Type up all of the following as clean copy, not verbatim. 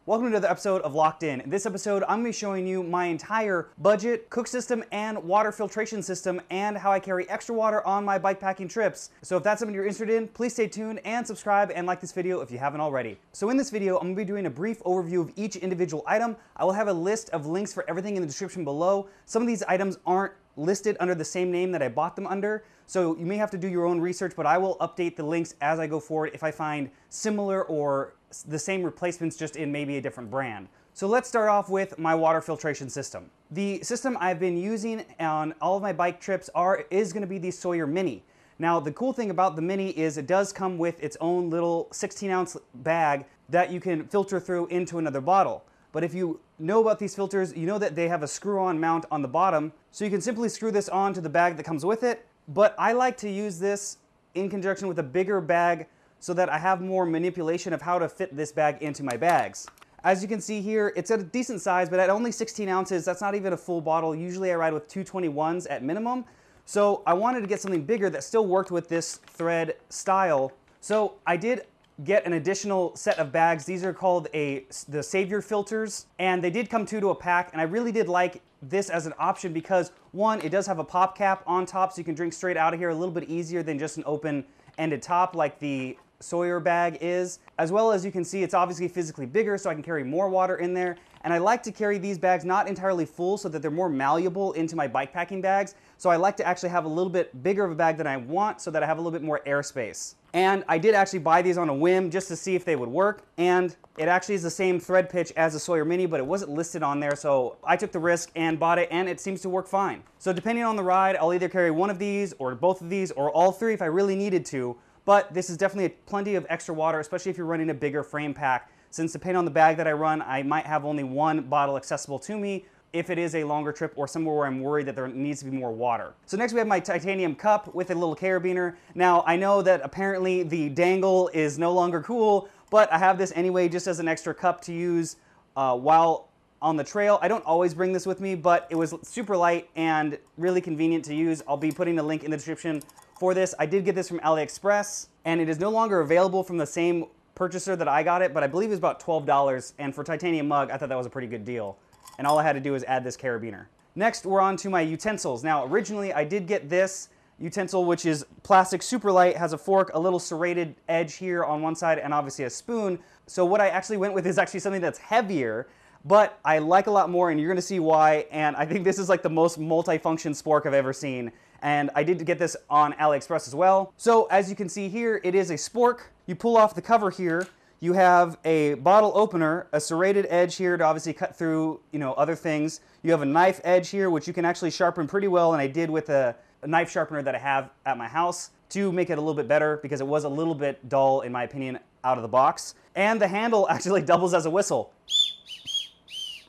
Welcome to another episode of Locked In. In this episode, I'm going to be showing you my entire budget, cook system, and water filtration system, and how I carry extra water on my bikepacking trips. So if that's something you're interested in, please stay tuned and subscribe and like this video if you haven't already. So in this video, I'm going to be doing a brief overview of each individual item. I will have a list of links for everything in the description below. Some of these items aren't listed under the same name that I bought them under, so you may have to do your own research, but I will update the links as I go forward if I find similar or the same replacements just in maybe a different brand. So let's start off with my water filtration system. The system I've been using on all of my bike trips is going to be the Sawyer Mini. Now the cool thing about the Mini is it does come with its own little 16-ounce bag that you can filter through into another bottle. But if you know about these filters, you know that they have a screw-on mount on the bottom, so you can simply screw this on to the bag that comes with it. But I like to use this in conjunction with a bigger bag so that I have more manipulation of how to fit this bag into my bags. As you can see here, it's at a decent size, but at only 16 ounces, that's not even a full bottle. Usually I ride with 221s at minimum. So I wanted to get something bigger that still worked with this thread style. So I did get an additional set of bags. These are called the Savior filters, and they did come to a pack, and I really did like this as an option because one, it does have a pop cap on top so you can drink straight out of here a little bit easier than just an open-ended top like the Sawyer bag is. As well as you can see, it's obviously physically bigger so I can carry more water in there. And I like to carry these bags not entirely full so that they're more malleable into my bikepacking bags. So I like to actually have a little bit bigger of a bag than I want so that I have a little bit more airspace. And I did actually buy these on a whim just to see if they would work. And it actually is the same thread pitch as the Sawyer Mini, but it wasn't listed on there. So I took the risk and bought it, and it seems to work fine. So depending on the ride, I'll either carry one of these or both of these or all three if I really needed to. But this is definitely plenty of extra water, especially if you're running a bigger frame pack. Since depending on the bag that I run, I might have only one bottle accessible to me if it is a longer trip or somewhere where I'm worried that there needs to be more water. So next we have my titanium cup with a little carabiner. Now I know that apparently the dangle is no longer cool, but I have this anyway just as an extra cup to use while on the trail. I don't always bring this with me, but it was super light and really convenient to use. I'll be putting a link in the description for this. I did get this from AliExpress, and it is no longer available from the same purchaser that I got it, but I believe it was about $12, and for titanium mug, I thought that was a pretty good deal. And all I had to do is add this carabiner. Next, we're on to my utensils. Now, originally, I did get this utensil, which is plastic, super light, has a fork, a little serrated edge here on one side, and obviously a spoon. So what I actually went with is actually something that's heavier, but I like a lot more, and you're gonna see why, and I think this is like the most multi-function spork I've ever seen. And I did get this on AliExpress as well. So as you can see here, it is a spork. You pull off the cover here. You have a bottle opener, a serrated edge here to obviously cut through, other things. You have a knife edge here, which you can actually sharpen pretty well, and I did with a knife sharpener that I have at my house to make it a little bit better because it was a little bit dull, in my opinion, out of the box. And the handle actually doubles as a whistle.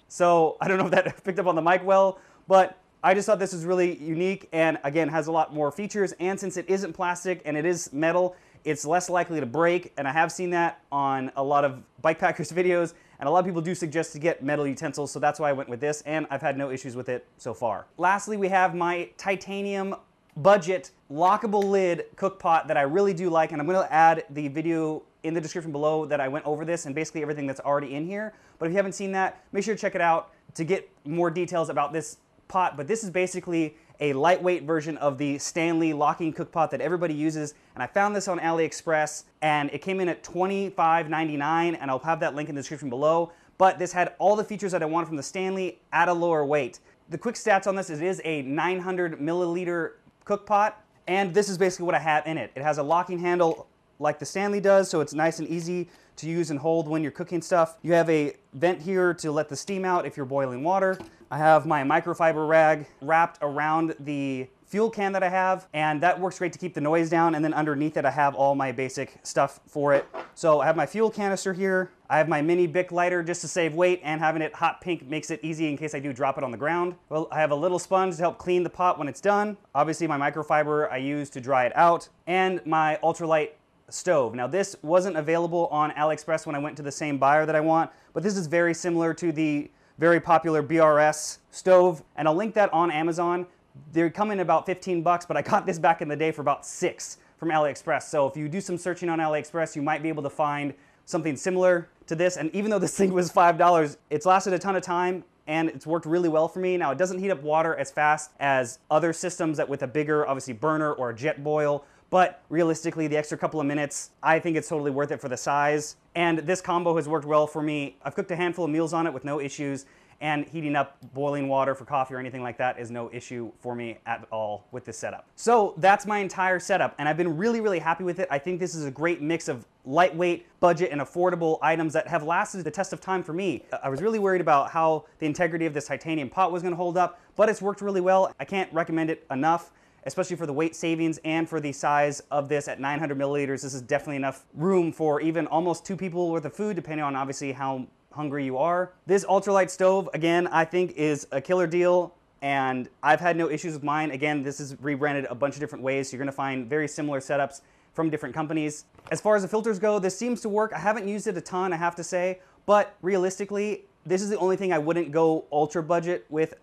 So I don't know if that picked up on the mic well, but I just thought this was really unique and, again, has a lot more features. And since it isn't plastic and it is metal, it's less likely to break. And I have seen that on a lot of bikepackers videos. And a lot of people do suggest to get metal utensils. So that's why I went with this. And I've had no issues with it so far. Lastly, we have my titanium budget lockable lid cook pot that I really do like. And I'm going to add the video in the description below that I went over this and basically everything that's already in here. But if you haven't seen that, make sure to check it out to get more details about this pot. But this is basically a lightweight version of the Stanley locking cook pot that everybody uses, and I found this on AliExpress, and it came in at $25.99, and I'll have that link in the description below. But this had all the features that I wanted from the Stanley at a lower weight. The quick stats on this is it is a 900 milliliter cook pot, and this is basically what I have in it. It has a locking handle like the Stanley does, so it's nice and easy to use and hold when you're cooking stuff. You have a vent here to let the steam out if you're boiling water. I have my microfiber rag wrapped around the fuel can that I have, and that works great to keep the noise down, and then underneath it I have all my basic stuff for it. So I have my fuel canister here. I have my mini Bic lighter just to save weight, and having it hot pink makes it easy in case I do drop it on the ground. Well, I have a little sponge to help clean the pot when it's done. Obviously my microfiber I use to dry it out, and my ultralight stove. Now this wasn't available on AliExpress when I went to the same buyer that I want, but this is very similar to the very popular BRS stove, and I'll link that on Amazon. They come in about 15 bucks, but I got this back in the day for about $6 from AliExpress. So if you do some searching on AliExpress, you might be able to find something similar to this, and even though this thing was $5, it's lasted a ton of time and it's worked really well for me. Now, it doesn't heat up water as fast as other systems that with a bigger, obviously, burner or a jet boil, but realistically, the extra couple of minutes, I think it's totally worth it for the size. And this combo has worked well for me. I've cooked a handful of meals on it with no issues, and heating up boiling water for coffee or anything like that is no issue for me at all with this setup. So that's my entire setup, and I've been really, really happy with it. I think this is a great mix of lightweight, budget, and affordable items that have lasted the test of time for me. I was really worried about how the integrity of this titanium pot was gonna hold up, but it's worked really well. I can't recommend it enough, especially for the weight savings and for the size of this at 900 milliliters. This is definitely enough room for even almost 2 people worth of food, depending on obviously how hungry you are. This ultralight stove, again, I think is a killer deal, and I've had no issues with mine. Again, this is rebranded a bunch of different ways, so you're gonna find very similar setups from different companies. As far as the filters go, this seems to work. I haven't used it a ton, I have to say, but realistically, this is the only thing I wouldn't go ultra budget with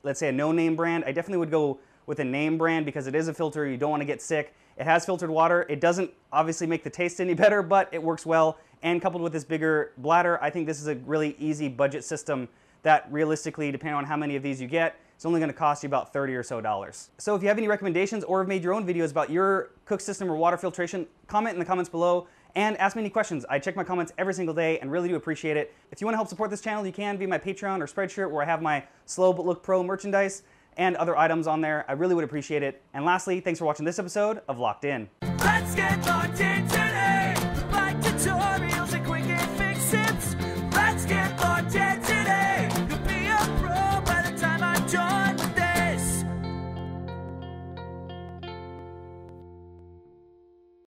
let's say a no-name brand. I definitely would go with a name brand because it is a filter, you don't wanna get sick. It has filtered water. It doesn't obviously make the taste any better, but it works well. And coupled with this bigger bladder, I think this is a really easy budget system that realistically, depending on how many of these you get, it's only gonna cost you about $30 or so. So if you have any recommendations or have made your own videos about your cook system or water filtration, comment in the comments below and ask me any questions. I check my comments every single day and really do appreciate it. If you wanna help support this channel, you can via my Patreon or Spreadshirt, where I have my Slow But Look Pro merchandise and other items on there. I really would appreciate it. And lastly, thanks for watching this episode of Locked In. Let's get locked in.